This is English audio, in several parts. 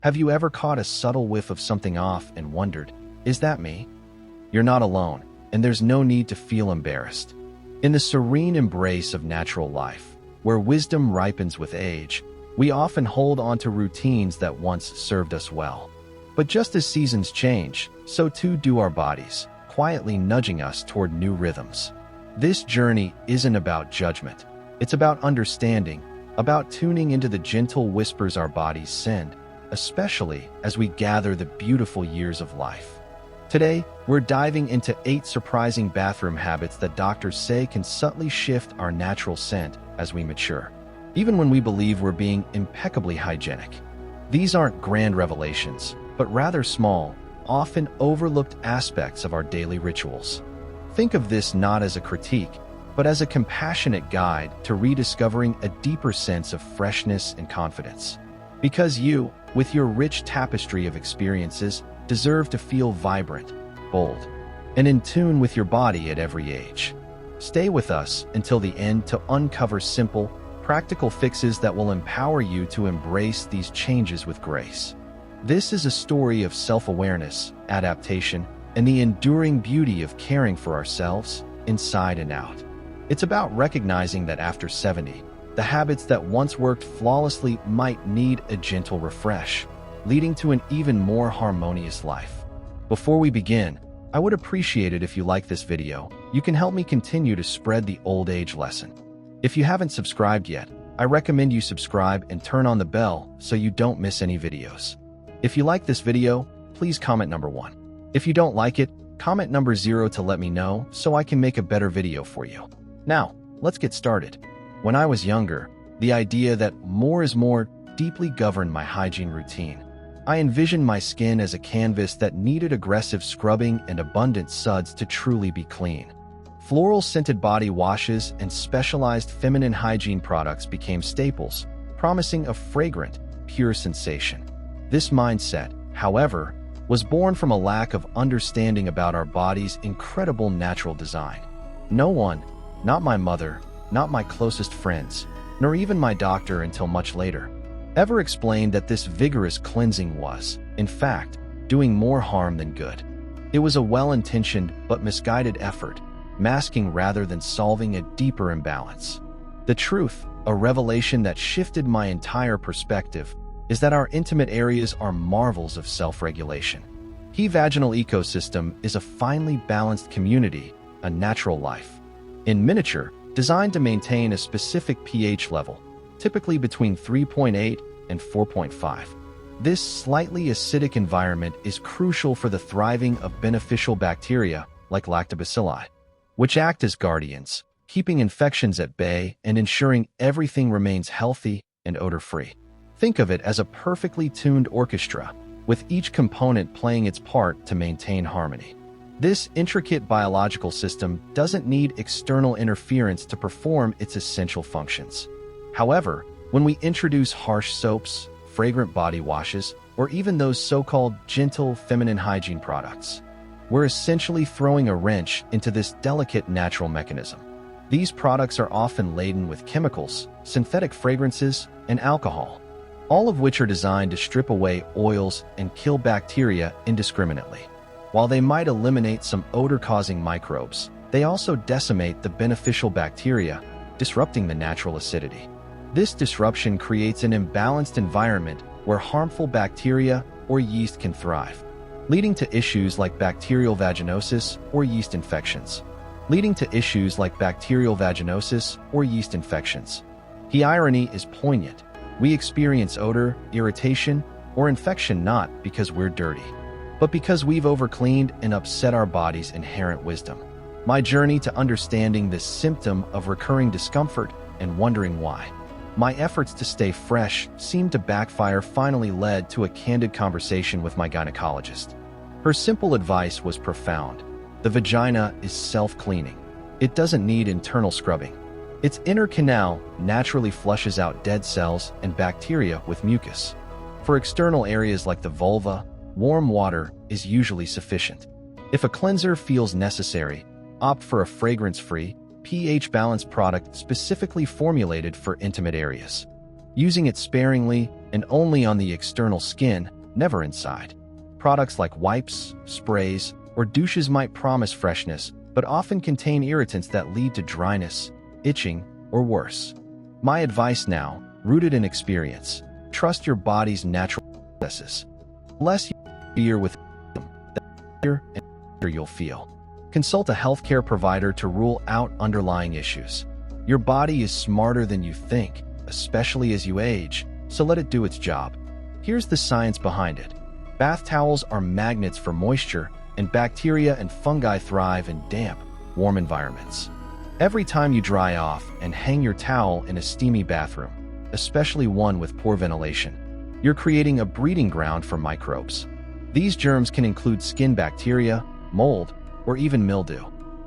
Have you ever caught a subtle whiff of something off and wondered, is that me? You're not alone, and there's no need to feel embarrassed. In the serene embrace of natural life, where wisdom ripens with age, we often hold on to routines that once served us well. But just as seasons change, so too do our bodies, quietly nudging us toward new rhythms. This journey isn't about judgment. It's about understanding, about tuning into the gentle whispers our bodies send, especially as we gather the beautiful years of life. Today, we're diving into 8 surprising bathroom habits that doctors say can subtly shift our natural scent as we mature, even when we believe we're being impeccably hygienic. These aren't grand revelations, but rather small, often overlooked aspects of our daily rituals. Think of this not as a critique, but as a compassionate guide to rediscovering a deeper sense of freshness and confidence. Because you, with your rich tapestry of experiences, deserve to feel vibrant, bold, and in tune with your body at every age. Stay with us until the end to uncover simple, practical fixes that will empower you to embrace these changes with grace. This is a story of self-awareness, adaptation, and the enduring beauty of caring for ourselves, inside and out. It's about recognizing that after 70, the habits that once worked flawlessly might need a gentle refresh, leading to an even more harmonious life. Before we begin, I would appreciate it if you like this video. You can help me continue to spread the old age lesson. If you haven't subscribed yet, I recommend you subscribe and turn on the bell so you don't miss any videos. If you like this video, please comment number 1. If you don't like it, comment number 0 to let me know so I can make a better video for you. Now, let's get started. When I was younger, the idea that more is more deeply governed my hygiene routine. I envisioned my skin as a canvas that needed aggressive scrubbing and abundant suds to truly be clean. Floral-scented body washes and specialized feminine hygiene products became staples, promising a fragrant, pure sensation. This mindset, however, was born from a lack of understanding about our body's incredible natural design. No one, not my mother, not my closest friends, nor even my doctor until much later, ever explained that this vigorous cleansing was, in fact, doing more harm than good. It was a well-intentioned but misguided effort, masking rather than solving a deeper imbalance. The truth, a revelation that shifted my entire perspective, is that our intimate areas are marvels of self-regulation. The vaginal ecosystem is a finely balanced community, a natural life. In miniature, designed to maintain a specific pH level, typically between 3.8 and 4.5. This slightly acidic environment is crucial for the thriving of beneficial bacteria like lactobacilli, which act as guardians, keeping infections at bay and ensuring everything remains healthy and odor-free. Think of it as a perfectly tuned orchestra, with each component playing its part to maintain harmony. This intricate biological system doesn't need external interference to perform its essential functions. However, when we introduce harsh soaps, fragrant body washes, or even those so-called gentle feminine hygiene products, we're essentially throwing a wrench into this delicate natural mechanism. These products are often laden with chemicals, synthetic fragrances, and alcohol, all of which are designed to strip away oils and kill bacteria indiscriminately. While they might eliminate some odor-causing microbes, they also decimate the beneficial bacteria, disrupting the natural acidity. This disruption creates an imbalanced environment where harmful bacteria or yeast can thrive, leading to issues like bacterial vaginosis or yeast infections. The irony is poignant. We experience odor, irritation, or infection not because we're dirty, but because we've overcleaned and upset our body's inherent wisdom. My journey to understanding this symptom of recurring discomfort and wondering why my efforts to stay fresh seemed to backfire finally led to a candid conversation with my gynecologist. Her simple advice was profound. The vagina is self-cleaning. It doesn't need internal scrubbing. Its inner canal naturally flushes out dead cells and bacteria with mucus. For external areas like the vulva, warm water is usually sufficient. If a cleanser feels necessary, opt for a fragrance-free, pH-balanced product specifically formulated for intimate areas. using it sparingly and only on the external skin, never inside. Products like wipes, sprays, or douches might promise freshness, but often contain irritants that lead to dryness, itching, or worse. My advice now, rooted in experience: trust your body's natural processes. The less you fear with them, the better and better you'll feel. Consult a healthcare provider to rule out underlying issues. Your body is smarter than you think, especially as you age, so let it do its job. Here's the science behind it. Bath towels are magnets for moisture, and bacteria and fungi thrive in damp, warm environments. Every time you dry off and hang your towel in a steamy bathroom, especially one with poor ventilation, you're creating a breeding ground for microbes. These germs can include skin bacteria, mold, or even mildew,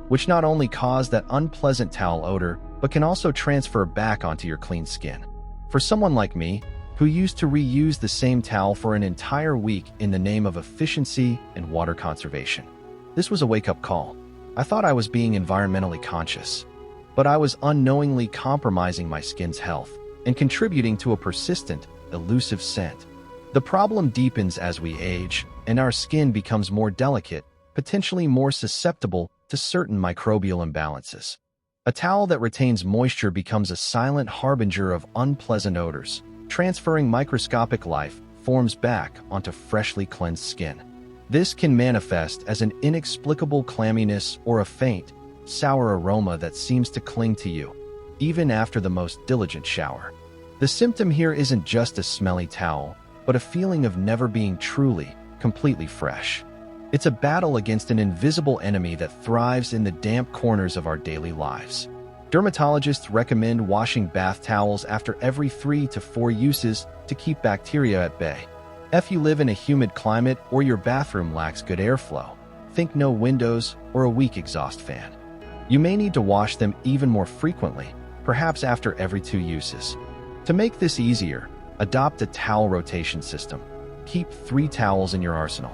which not only cause that unpleasant towel odor, but can also transfer back onto your clean skin. For someone like me, who used to reuse the same towel for an entire week in the name of efficiency and water conservation, this was a wake-up call. I thought I was being environmentally conscious, but I was unknowingly compromising my skin's health and contributing to a persistent, elusive scent. The problem deepens as we age, and our skin becomes more delicate, potentially more susceptible to certain microbial imbalances. A towel that retains moisture becomes a silent harbinger of unpleasant odors, transferring microscopic life forms back onto freshly cleansed skin. This can manifest as an inexplicable clamminess or a faint, sour aroma that seems to cling to you, even after the most diligent shower. The symptom here isn't just a smelly towel, but a feeling of never being truly, completely fresh. It's a battle against an invisible enemy that thrives in the damp corners of our daily lives. Dermatologists recommend washing bath towels after every 3 to 4 uses to keep bacteria at bay. If you live in a humid climate or your bathroom lacks good airflow, think no windows or a weak exhaust fan. You may need to wash them even more frequently, perhaps after every 2 uses. To make this easier, adopt a towel rotation system. Keep 3 towels in your arsenal.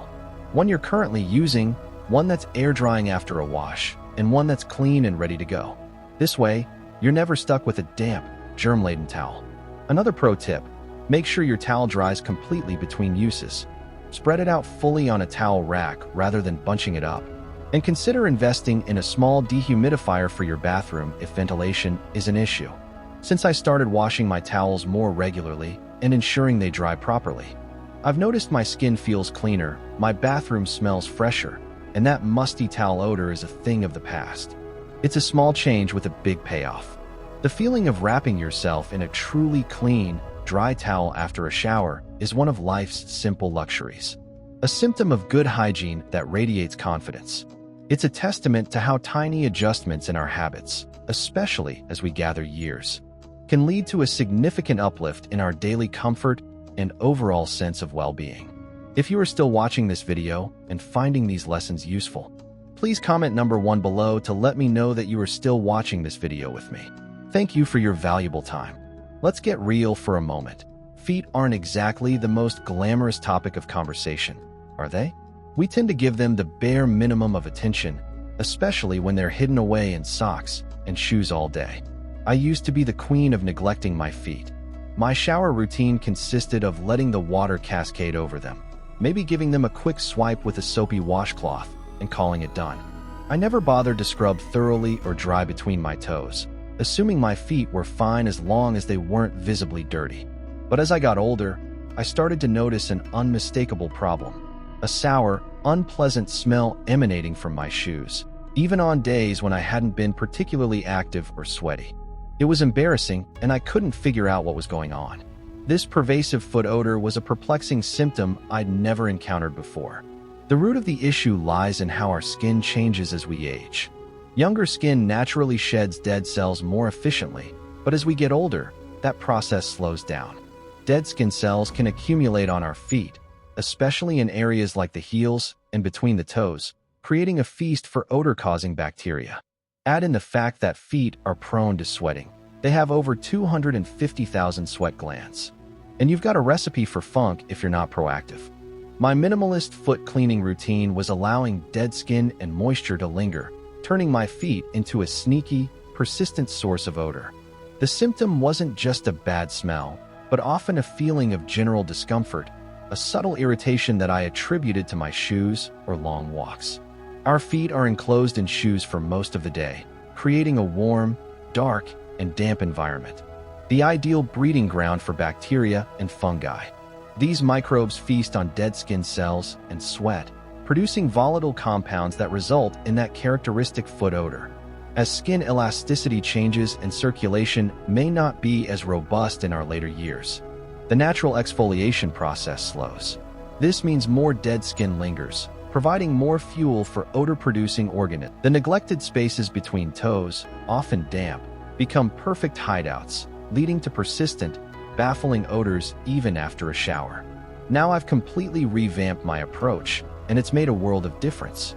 One you're currently using, one that's air drying after a wash, and one that's clean and ready to go. This way, you're never stuck with a damp, germ-laden towel. Another pro tip: make sure your towel dries completely between uses. Spread it out fully on a towel rack rather than bunching it up. And consider investing in a small dehumidifier for your bathroom if ventilation is an issue. Since I started washing my towels more regularly and ensuring they dry properly, I've noticed my skin feels cleaner, my bathroom smells fresher, and that musty towel odor is a thing of the past. It's a small change with a big payoff. The feeling of wrapping yourself in a truly clean, dry towel after a shower is one of life's simple luxuries. A symptom of good hygiene that radiates confidence. It's a testament to how tiny adjustments in our habits, especially as we gather years, can lead to a significant uplift in our daily comfort and overall sense of well-being. If you are still watching this video and finding these lessons useful, please comment number 1 below to let me know that you are still watching this video with me. Thank you for your valuable time. Let's get real for a moment. Feet aren't exactly the most glamorous topic of conversation, are they? We tend to give them the bare minimum of attention, especially when they're hidden away in socks and shoes all day. I used to be the queen of neglecting my feet. My shower routine consisted of letting the water cascade over them, maybe giving them a quick swipe with a soapy washcloth, and calling it done. I never bothered to scrub thoroughly or dry between my toes, assuming my feet were fine as long as they weren't visibly dirty. But as I got older, I started to notice an unmistakable problem: a sour, unpleasant smell emanating from my shoes, even on days when I hadn't been particularly active or sweaty. It was embarrassing, and I couldn't figure out what was going on. This pervasive foot odor was a perplexing symptom I'd never encountered before. The root of the issue lies in how our skin changes as we age. Younger skin naturally sheds dead cells more efficiently, but as we get older, that process slows down. Dead skin cells can accumulate on our feet, especially in areas like the heels and between the toes, creating a feast for odor-causing bacteria. Add in the fact that feet are prone to sweating. They have over 250,000 sweat glands. And you've got a recipe for funk if you're not proactive. My minimalist foot cleaning routine was allowing dead skin and moisture to linger, turning my feet into a sneaky, persistent source of odor. The symptom wasn't just a bad smell, but often a feeling of general discomfort, a subtle irritation that I attributed to my shoes or long walks. Our feet are enclosed in shoes for most of the day, creating a warm, dark, and damp environment. The ideal breeding ground for bacteria and fungi. These microbes feast on dead skin cells and sweat, producing volatile compounds that result in that characteristic foot odor. As skin elasticity changes and circulation may not be as robust in our later years, the natural exfoliation process slows. This means more dead skin lingers, providing more fuel for odor-producing organisms. The neglected spaces between toes, often damp, become perfect hideouts, leading to persistent, baffling odors even after a shower. Now I've completely revamped my approach, and it's made a world of difference.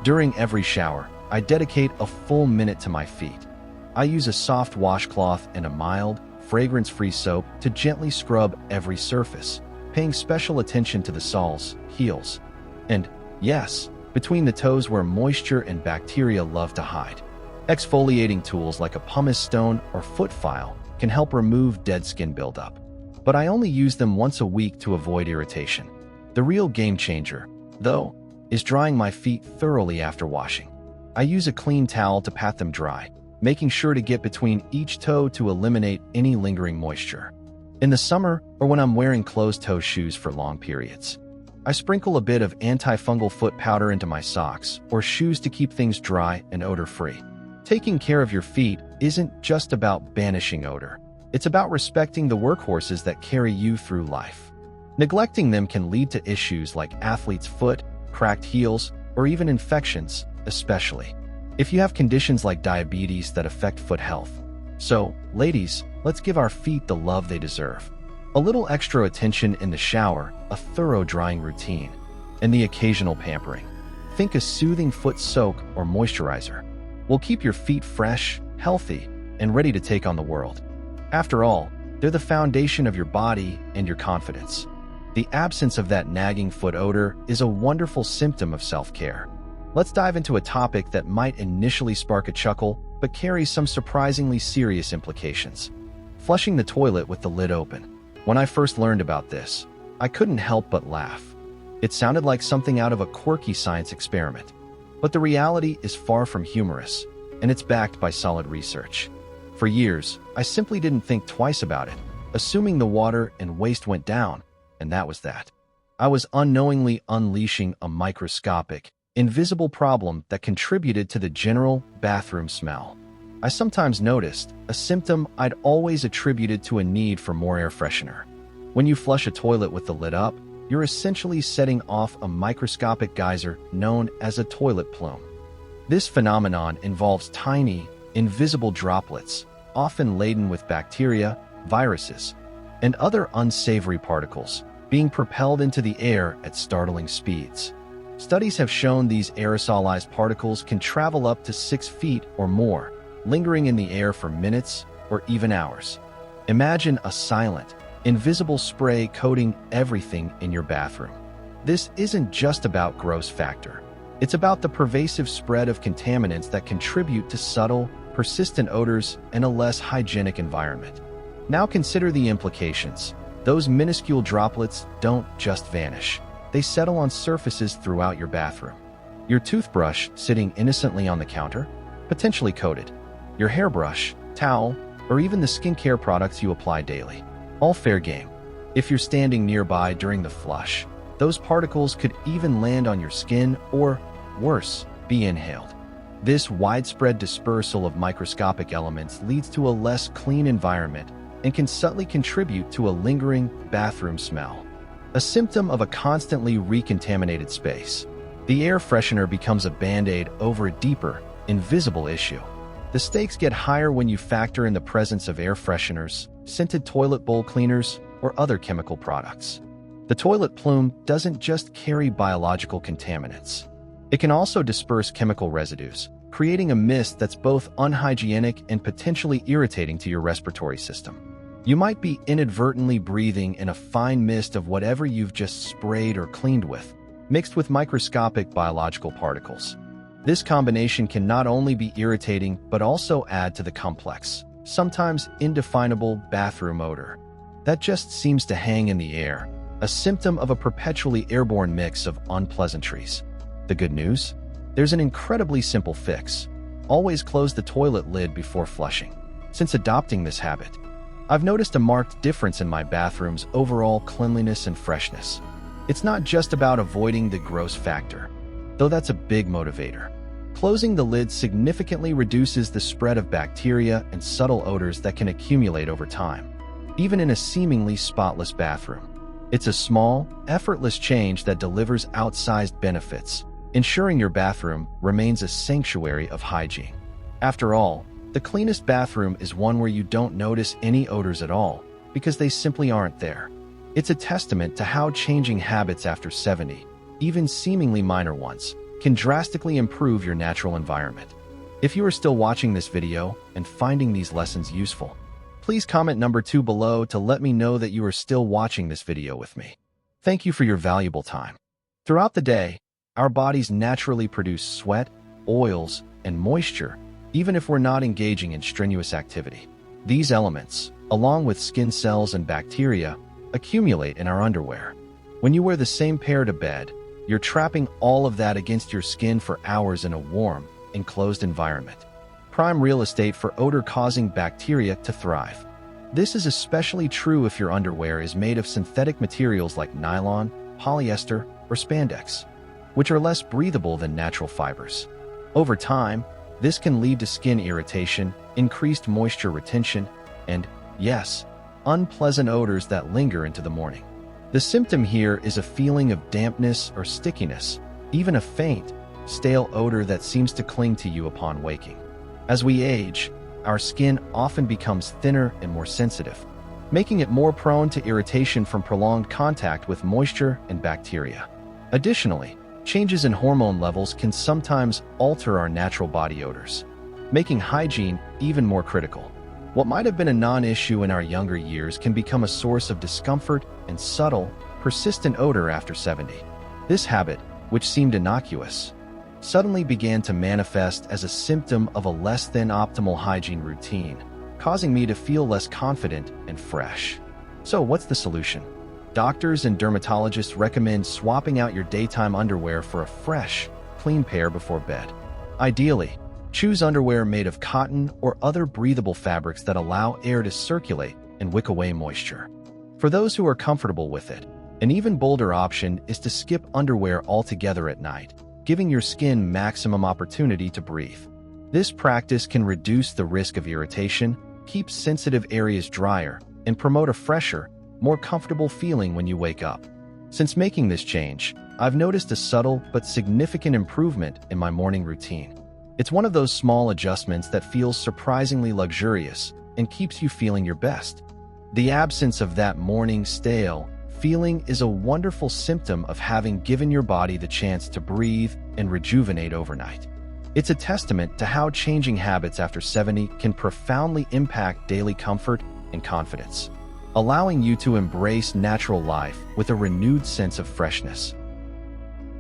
During every shower, I dedicate a full minute to my feet. I use a soft washcloth and a mild, fragrance-free soap to gently scrub every surface, paying special attention to the soles, heels, and, yes, between the toes where moisture and bacteria love to hide. Exfoliating tools like a pumice stone or foot file can help remove dead skin buildup, but I only use them once a week to avoid irritation. The real game changer, though, is drying my feet thoroughly after washing. I use a clean towel to pat them dry, making sure to get between each toe to eliminate any lingering moisture. In the summer, or when I'm wearing closed-toe shoes for long periods, I sprinkle a bit of antifungal foot powder into my socks or shoes to keep things dry and odor-free. Taking care of your feet isn't just about banishing odor. It's about respecting the workhorses that carry you through life. Neglecting them can lead to issues like athlete's foot, cracked heels, or even infections, especially if you have conditions like diabetes that affect foot health. So, ladies, let's give our feet the love they deserve. A little extra attention in the shower, a thorough drying routine, and the occasional pampering. Think a soothing foot soak or moisturizer will keep your feet fresh, healthy, and ready to take on the world. After all, they're the foundation of your body and your confidence. The absence of that nagging foot odor is a wonderful symptom of self-care. Let's dive into a topic that might initially spark a chuckle, but carries some surprisingly serious implications. Flushing the toilet with the lid open. When I first learned about this, I couldn't help but laugh. It sounded like something out of a quirky science experiment. But the reality is far from humorous, and it's backed by solid research. For years, I simply didn't think twice about it, assuming the water and waste went down, and that was that. I was unknowingly unleashing a microscopic, invisible problem that contributed to the general bathroom smell. I sometimes noticed a symptom I'd always attributed to a need for more air freshener. When you flush a toilet with the lid up, you're essentially setting off a microscopic geyser known as a toilet plume. This phenomenon involves tiny, invisible droplets, often laden with bacteria, viruses, and other unsavory particles, being propelled into the air at startling speeds. Studies have shown these aerosolized particles can travel up to 6 feet or more, lingering in the air for minutes or even hours. Imagine a silent, invisible spray coating everything in your bathroom. This isn't just about gross factor. It's about the pervasive spread of contaminants that contribute to subtle, persistent odors and a less hygienic environment. Now consider the implications. Those minuscule droplets don't just vanish. They settle on surfaces throughout your bathroom. Your toothbrush sitting innocently on the counter, potentially coated. Your hairbrush, towel, or even the skincare products you apply daily. All fair game. If you're standing nearby during the flush, those particles could even land on your skin or, worse, be inhaled. This widespread dispersal of microscopic elements leads to a less clean environment and can subtly contribute to a lingering bathroom smell, a symptom of a constantly recontaminated space. The air freshener becomes a band-aid over a deeper, invisible issue. The stakes get higher when you factor in the presence of air fresheners, scented toilet bowl cleaners, or other chemical products. The toilet plume doesn't just carry biological contaminants. It can also disperse chemical residues, creating a mist that's both unhygienic and potentially irritating to your respiratory system. You might be inadvertently breathing in a fine mist of whatever you've just sprayed or cleaned with, mixed with microscopic biological particles. This combination can not only be irritating but also add to the complex, sometimes indefinable bathroom odor that just seems to hang in the air, a symptom of a perpetually airborne mix of unpleasantries. The good news? There's an incredibly simple fix. Always close the toilet lid before flushing. Since adopting this habit, I've noticed a marked difference in my bathroom's overall cleanliness and freshness. It's not just about avoiding the gross factor, though that's a big motivator. Closing the lid significantly reduces the spread of bacteria and subtle odors that can accumulate over time, even in a seemingly spotless bathroom. It's a small, effortless change that delivers outsized benefits, ensuring your bathroom remains a sanctuary of hygiene. After all, the cleanest bathroom is one where you don't notice any odors at all, because they simply aren't there. It's a testament to how changing habits after 70, even seemingly minor ones, can drastically improve your natural environment. If you are still watching this video and finding these lessons useful, please comment number 2 below to let me know that you are still watching this video with me. Thank you for your valuable time. Throughout the day, our bodies naturally produce sweat, oils, and moisture, even if we're not engaging in strenuous activity. These elements, along with skin cells and bacteria, accumulate in our underwear. When you wear the same pair to bed, you're trapping all of that against your skin for hours in a warm, enclosed environment. Prime real estate for odor-causing bacteria to thrive. This is especially true if your underwear is made of synthetic materials like nylon, polyester, or spandex, which are less breathable than natural fibers. Over time, this can lead to skin irritation, increased moisture retention, and, yes, unpleasant odors that linger into the morning. The symptom here is a feeling of dampness or stickiness, even a faint, stale odor that seems to cling to you upon waking. As we age, our skin often becomes thinner and more sensitive, making it more prone to irritation from prolonged contact with moisture and bacteria. Additionally, changes in hormone levels can sometimes alter our natural body odors, making hygiene even more critical. What might have been a non-issue in our younger years can become a source of discomfort and subtle, persistent odor after 70. This habit, which seemed innocuous, suddenly began to manifest as a symptom of a less than optimal hygiene routine, causing me to feel less confident and fresh. So what's the solution? Doctors and dermatologists recommend swapping out your daytime underwear for a fresh, clean pair before bed. Ideally, choose underwear made of cotton or other breathable fabrics that allow air to circulate and wick away moisture. For those who are comfortable with it, an even bolder option is to skip underwear altogether at night, giving your skin maximum opportunity to breathe. This practice can reduce the risk of irritation, keep sensitive areas drier, and promote a fresher, more comfortable feeling when you wake up. Since making this change, I've noticed a subtle but significant improvement in my morning routine. It's one of those small adjustments that feels surprisingly luxurious and keeps you feeling your best. The absence of that morning stale feeling is a wonderful symptom of having given your body the chance to breathe and rejuvenate overnight. It's a testament to how changing habits after 70 can profoundly impact daily comfort and confidence, allowing you to embrace natural life with a renewed sense of freshness.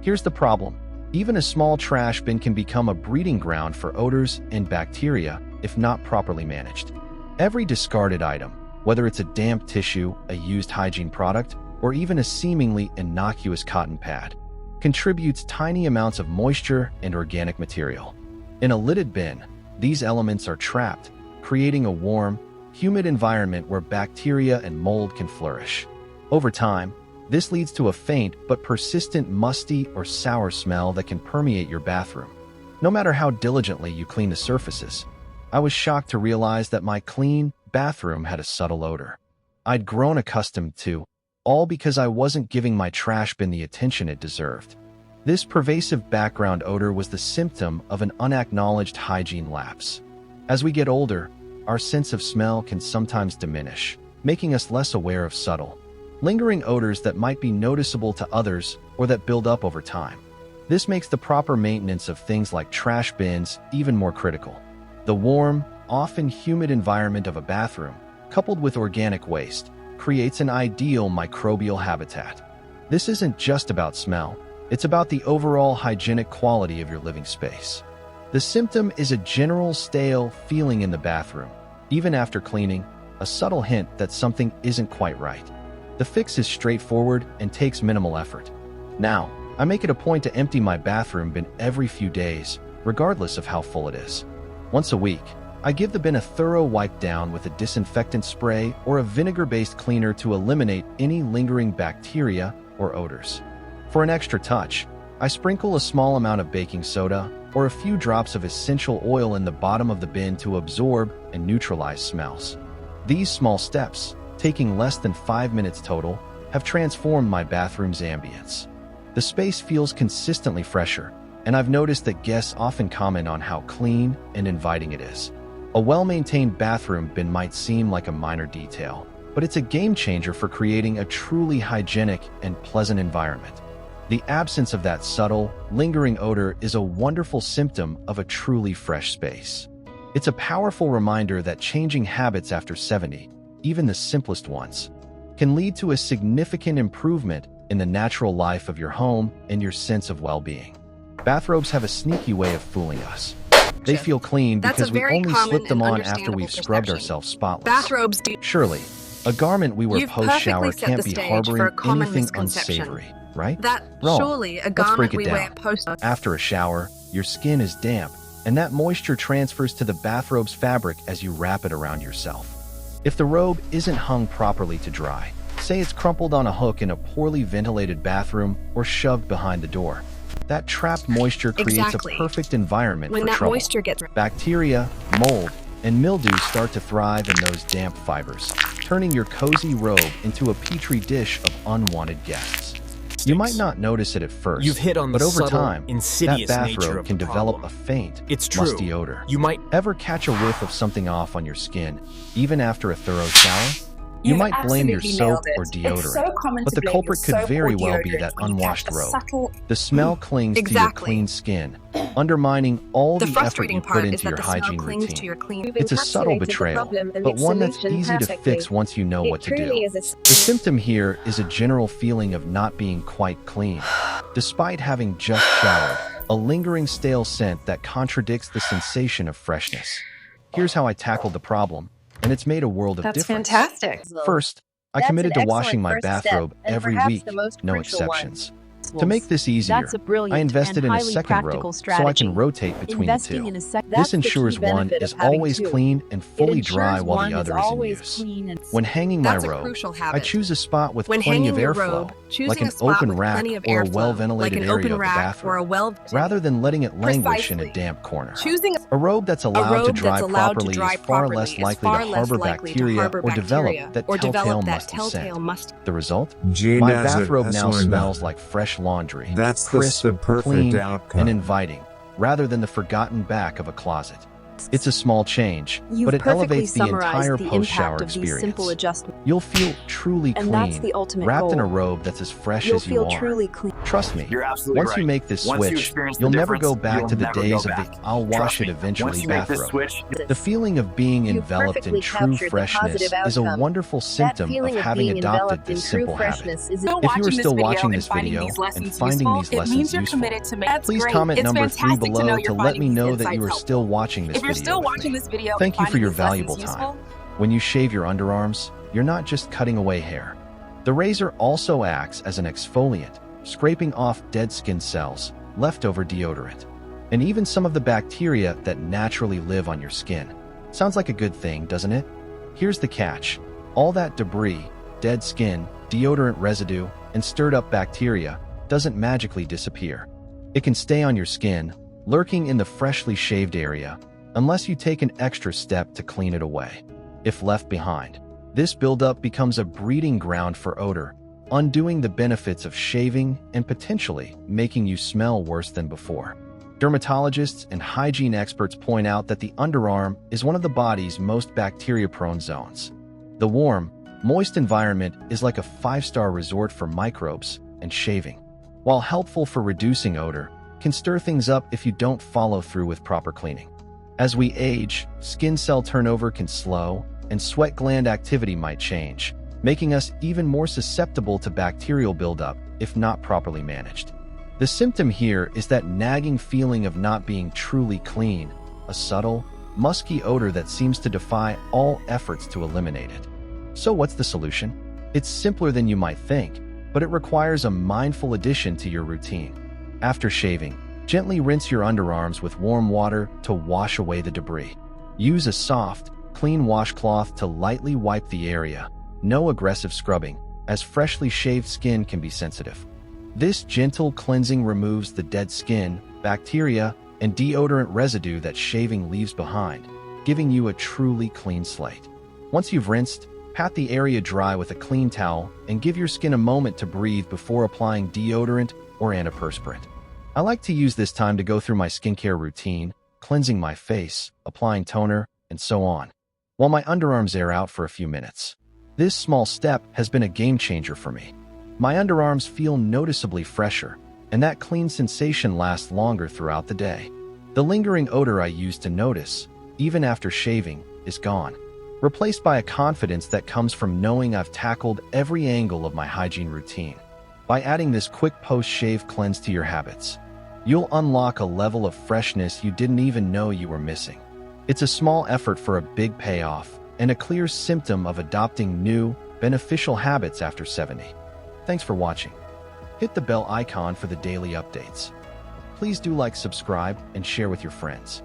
Here's the problem. Even a small trash bin can become a breeding ground for odors and bacteria if not properly managed. Every discarded item, whether it's a damp tissue, a used hygiene product, or even a seemingly innocuous cotton pad, contributes tiny amounts of moisture and organic material. In a lidded bin, these elements are trapped, creating a warm, humid environment where bacteria and mold can flourish. Over time, this leads to a faint but persistent musty or sour smell that can permeate your bathroom, no matter how diligently you clean the surfaces. I was shocked to realize that my clean bathroom had a subtle odor I'd grown accustomed to, all because I wasn't giving my trash bin the attention it deserved. This pervasive background odor was the symptom of an unacknowledged hygiene lapse. As we get older, our sense of smell can sometimes diminish, making us less aware of subtle, lingering odors that might be noticeable to others or that build up over time. This makes the proper maintenance of things like trash bins even more critical. The warm, often humid environment of a bathroom, coupled with organic waste, creates an ideal microbial habitat. This isn't just about smell, it's about the overall hygienic quality of your living space. The symptom is a general stale feeling in the bathroom, even after cleaning, a subtle hint that something isn't quite right. The fix is straightforward and takes minimal effort. Now, I make it a point to empty my bathroom bin every few days, regardless of how full it is. Once a week, I give the bin a thorough wipe down with a disinfectant spray or a vinegar-based cleaner to eliminate any lingering bacteria or odors. For an extra touch, I sprinkle a small amount of baking soda or a few drops of essential oil in the bottom of the bin to absorb and neutralize smells. These small steps, taking less than 5 minutes total, have transformed my bathroom's ambience. The space feels consistently fresher, and I've noticed that guests often comment on how clean and inviting it is. A well-maintained bathroom bin might seem like a minor detail, but it's a game changer for creating a truly hygienic and pleasant environment. The absence of that subtle, lingering odor is a wonderful symptom of a truly fresh space. It's a powerful reminder that changing habits after 70, even the simplest ones, can lead to a significant improvement in the natural life of your home and your sense of well-being. Bathrobes have a sneaky way of fooling us. They feel clean because we only slip them on after we've scrubbed ourselves spotless. Bathrobes do. Surely, a garment we wear post-shower can't be harboring anything misconception. unsavory, right? Wrong. Surely a garment we wear post. After a shower, your skin is damp, and that moisture transfers to the bathrobe's fabric as you wrap it around yourself. If the robe isn't hung properly to dry, say it's crumpled on a hook in a poorly ventilated bathroom or shoved behind the door, that trapped moisture creates a perfect environment for trouble. Moisture gets bacteria, mold, and mildew start to thrive in those damp fibers, turning your cozy robe into a petri dish of unwanted guests. You might not notice it at first, You've hit on the but over subtle, time, that insidious nature bathrobe of can the develop problem. a faint, It's true. musty odor. You might Ever catch a whiff of something off on your skin, even after a thorough shower? You might blame your soap or deodorant, but the culprit could very well be that unwashed robe. The smell clings to your clean skin, undermining all the effort you put into your hygiene routine. It's a subtle betrayal, but one that's easy to fix once you know what to do. The symptom here is a general feeling of not being quite clean. Despite having just showered, a lingering stale scent that contradicts the sensation of freshness. Here's how I tackled the problem, and it's made a world of difference. That's fantastic. First, I committed to washing my bathrobe every week, no exceptions. To make this easier, I invested in a second robe so I can rotate between the two. This ensures one is always clean and fully dry while the other is in use. When hanging my robe, I choose a spot with plenty of airflow, like an open rack or a well-ventilated area of the bathroom, rather than letting it languish in a damp corner. A robe that's allowed to dry properly is far less likely to harbor bacteria or develop that telltale musty scent. The result? My bathrobe now smells like fresh laundry, crisp, clean, and inviting, rather than the forgotten back of a closet. It's a small change, but it elevates the entire post-shower experience. You'll feel truly clean, wrapped in a robe that's as fresh as you are. Trust me, once you make this switch, you'll never go back to the days of the "I'll wash it eventually" bathrobe. The feeling of being enveloped in true freshness is a wonderful symptom of having adopted this simple habit. If you are still watching this video and finding these lessons useful, please comment number 3 below to let me know that you are still watching this video. Thank you for your valuable time. When you shave your underarms, you're not just cutting away hair. The razor also acts as an exfoliant, scraping off dead skin cells, leftover deodorant, and even some of the bacteria that naturally live on your skin. Sounds like a good thing, doesn't it? Here's the catch. All that debris, dead skin, deodorant residue, and stirred up bacteria doesn't magically disappear. It can stay on your skin, lurking in the freshly shaved area, unless you take an extra step to clean it away. If left behind, this buildup becomes a breeding ground for odor, undoing the benefits of shaving and potentially making you smell worse than before. Dermatologists and hygiene experts point out that the underarm is one of the body's most bacteria-prone zones. The warm, moist environment is like a 5-star resort for microbes and shaving. While helpful for reducing odor, can stir things up if you don't follow through with proper cleaning. As we age, skin cell turnover can slow, and sweat gland activity might change, making us even more susceptible to bacterial buildup if not properly managed. The symptom here is that nagging feeling of not being truly clean, a subtle, musky odor that seems to defy all efforts to eliminate it. So what's the solution? It's simpler than you might think, but it requires a mindful addition to your routine. After shaving, gently rinse your underarms with warm water to wash away the debris. Use a soft, clean washcloth to lightly wipe the area. No aggressive scrubbing, as freshly shaved skin can be sensitive. This gentle cleansing removes the dead skin, bacteria, and deodorant residue that shaving leaves behind, giving you a truly clean slate. Once you've rinsed, pat the area dry with a clean towel and give your skin a moment to breathe before applying deodorant or antiperspirant. I like to use this time to go through my skincare routine, cleansing my face, applying toner, and so on, while my underarms air out for a few minutes. This small step has been a game changer for me. My underarms feel noticeably fresher, and that clean sensation lasts longer throughout the day. The lingering odor I used to notice, even after shaving, is gone, replaced by a confidence that comes from knowing I've tackled every angle of my hygiene routine. By adding this quick post-shave cleanse to your habits, you'll unlock a level of freshness you didn't even know you were missing. It's a small effort for a big payoff, and a clear symptom of adopting new, beneficial habits after 70. Thanks for watching. Hit the bell icon for the daily updates. Please do like, subscribe, and share with your friends.